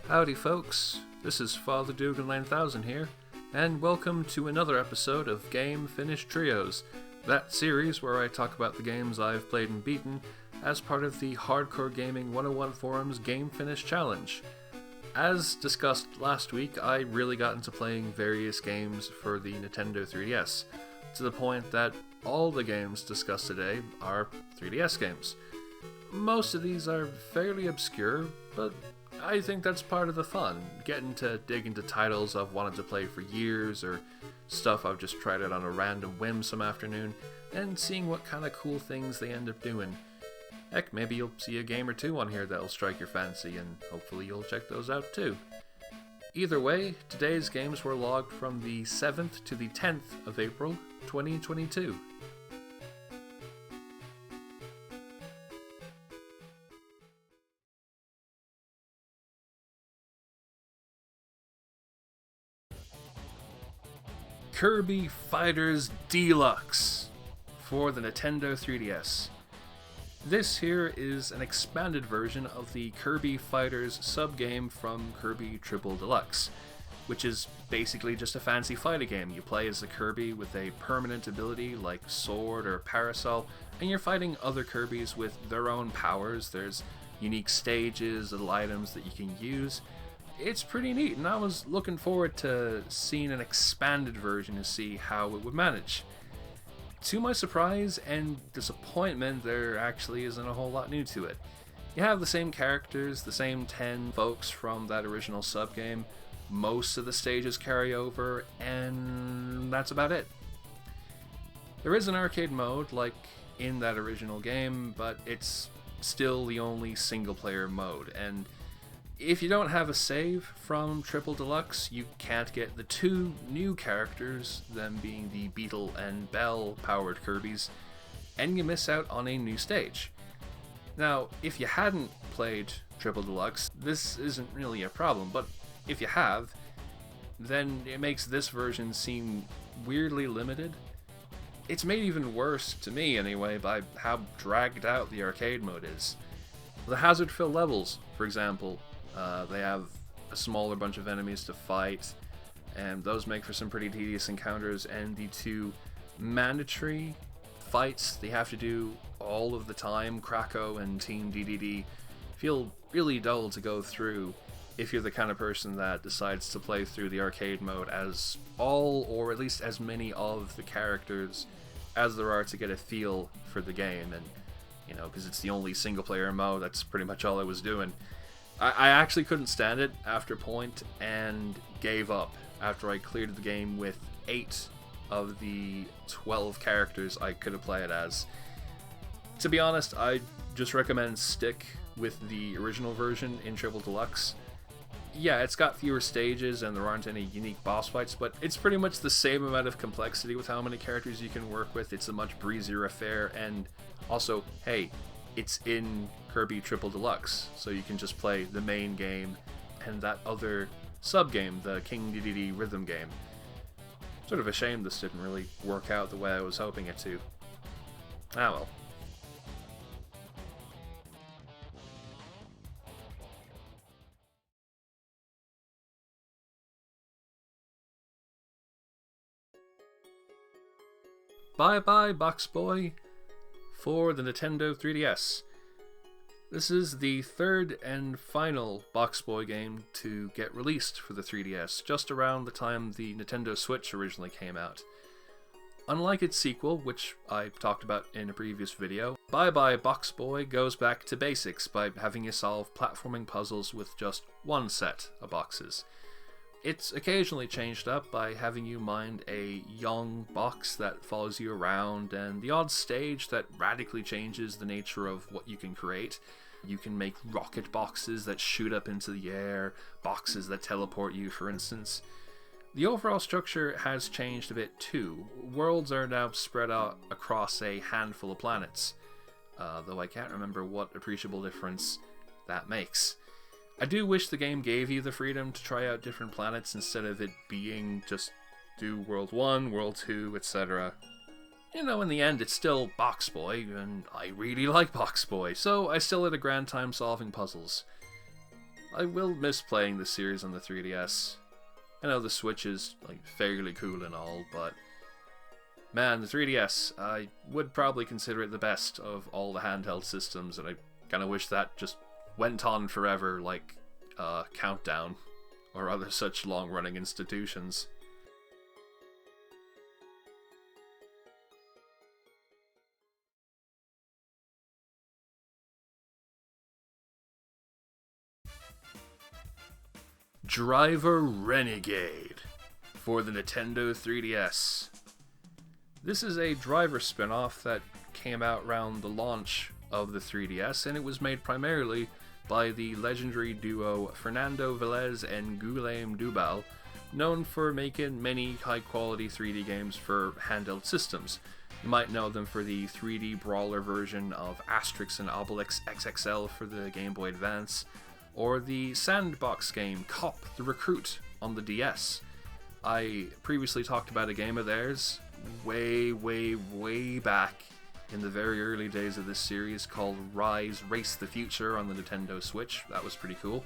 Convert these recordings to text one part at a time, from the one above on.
Howdy folks, this is Father Dougal 9000 here, and welcome to another episode of Game Finish Trios, that series where I talk about the games I've played and beaten as part of the Hardcore Gaming 101 Forums Game Finish Challenge. As discussed last week, I really got into playing various games for the Nintendo 3DS, to the point that all the games discussed today are 3DS games. Most of these are fairly obscure, but I think that's part of the fun, getting to dig into titles I've wanted to play for years, or stuff I've just tried out on a random whim some afternoon, and seeing what kind of cool things they end up doing. Heck, maybe you'll see a game or two on here that'll strike your fancy, and hopefully you'll check those out too. Either way, today's games were logged from the 7th to the 10th of April, 2022. Kirby Fighters Deluxe for the Nintendo 3DS. This here is an expanded version of the Kirby Fighters subgame from Kirby Triple Deluxe, which is basically just a fancy fighting game. You play as a Kirby with a permanent ability like Sword or Parasol, and you're fighting other Kirbys with their own powers. There's unique stages, little items that you can use. It's pretty neat, and I was looking forward to seeing an expanded version to see how it would manage. To my surprise and disappointment, there actually isn't a whole lot new to it. You have the same characters, the same 10 folks from that original subgame, most of the stages carry over, and that's about it. There is an arcade mode, like in that original game, but it's still the only single-player mode, and if you don't have a save from Triple Deluxe, you can't get the two new characters, them being the Beetle and Bell powered Kirbys, and you miss out on a new stage. Now, if you hadn't played Triple Deluxe, this isn't really a problem, but if you have, then it makes this version seem weirdly limited. It's made even worse, to me anyway, by how dragged out the arcade mode is. The hazard-filled levels, for example, they have a smaller bunch of enemies to fight, and those make for some pretty tedious encounters, and the two mandatory fights they have to do all of the time, Krakow and Team DDD, feel really dull to go through if you're the kind of person that decides to play through the arcade mode as all, or at least as many of the characters as there are to get a feel for the game, and, you know, because it's the only single-player mode, that's pretty much all I was doing. I actually couldn't stand it after a point and gave up after I cleared the game with 8 of the 12 characters I could have played as. To be honest, I just recommend stick with the original version in Triple Deluxe. Yeah, it's got fewer stages and there aren't any unique boss fights, but it's pretty much the same amount of complexity with how many characters you can work with. It's a much breezier affair, and also, hey, it's in Kirby Triple Deluxe, so you can just play the main game and that other sub-game, the King DDD rhythm game. Sort of a shame this didn't really work out the way I was hoping it to. Ah well. Bye bye BoxBoy for the Nintendo 3DS. This is the third and final BoxBoy game to get released for the 3DS, just around the time the Nintendo Switch originally came out. Unlike its sequel, which I talked about in a previous video, Bye Bye BoxBoy goes back to basics by having you solve platforming puzzles with just one set of boxes. It's occasionally changed up by having you mind a young box that follows you around, and the odd stage that radically changes the nature of what you can create. You can make rocket boxes that shoot up into the air, boxes that teleport you, for instance. The overall structure has changed a bit too. Worlds are now spread out across a handful of planets, though I can't remember what appreciable difference that makes. I do wish the game gave you the freedom to try out different planets instead of it being just do World 1, World 2, etc. You know, in the end, it's still BoxBoy, and I really like BoxBoy, so I still had a grand time solving puzzles. I will miss playing the series on the 3DS. I know the Switch is like fairly cool and all, but man, the 3DS, I would probably consider it the best of all the handheld systems, and I kind of wish that just went on forever, like Countdown or other such long-running institutions. Driver Renegade for the Nintendo 3DS. This is a driver spin-off that came out around the launch of the 3DS, and it was made primarily by the legendary duo Fernando Velez and Guillaume Dubal, known for making many high-quality 3D games for handheld systems. You might know them for the 3D brawler version of Asterix and Obelix XXL for the Game Boy Advance, or the sandbox game Cop the Recruit on the DS. I previously talked about a game of theirs way back in the very early days of this series called Rise Race the Future on the Nintendo Switch. That was pretty cool.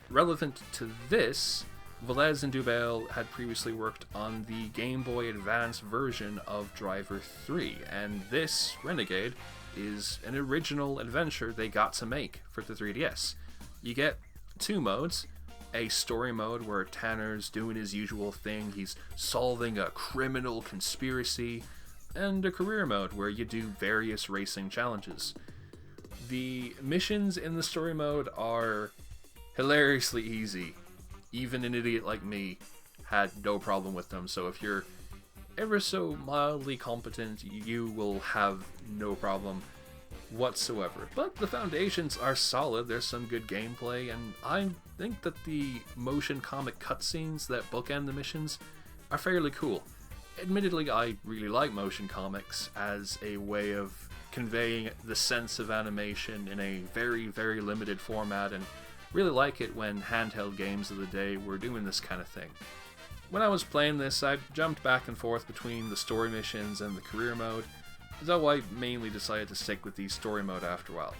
Relevant to this, Velez and Dubal had previously worked on the Game Boy Advance version of Driver 3, and this, Renegade, is an original adventure they got to make for the 3DS. You get two modes. A story mode where Tanner's doing his usual thing, he's solving a criminal conspiracy, and a career mode where you do various racing challenges. The missions in the story mode are hilariously easy. Even an idiot like me had no problem with them, so if you're ever so mildly competent, you will have no problem whatsoever. But the foundations are solid, there's some good gameplay, and I think that the motion comic cutscenes that bookend the missions are fairly cool. Admittedly, I really like motion comics as a way of conveying the sense of animation in a very limited format, and really like it when handheld games of the day were doing this kind of thing. When I was playing this, I jumped back and forth between the story missions and the career mode, though I mainly decided to stick with the story mode after a while.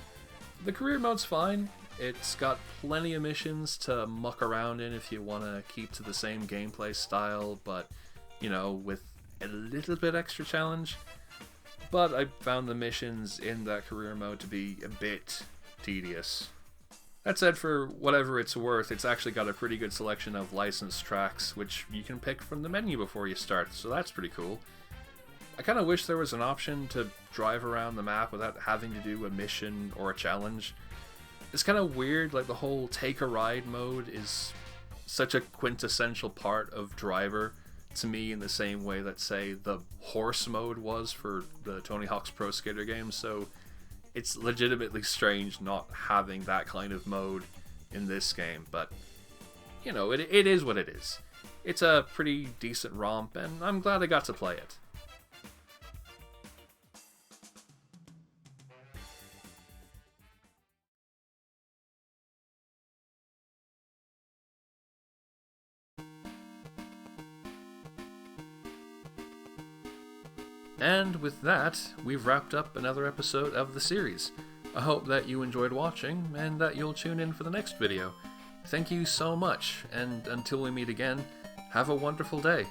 The career mode's fine. It's got plenty of missions to muck around in if you want to keep to the same gameplay style, but, you know, with a little bit extra challenge. But I found the missions in that career mode to be a bit tedious. That said, for whatever it's worth, it's actually got a pretty good selection of licensed tracks, which you can pick from the menu before you start, so that's pretty cool. I kind of wish there was an option to drive around the map without having to do a mission or a challenge. It's kind of weird, like the whole take a ride mode is such a quintessential part of Driver to me in the same way that, say, the horse mode was for the Tony Hawk's Pro Skater game, so it's legitimately strange not having that kind of mode in this game, but, you know, it is what it is. It's a pretty decent romp, and I'm glad I got to play it. And with that, we've wrapped up another episode of the series. I hope that you enjoyed watching, and that you'll tune in for the next video. Thank you so much, and until we meet again, have a wonderful day.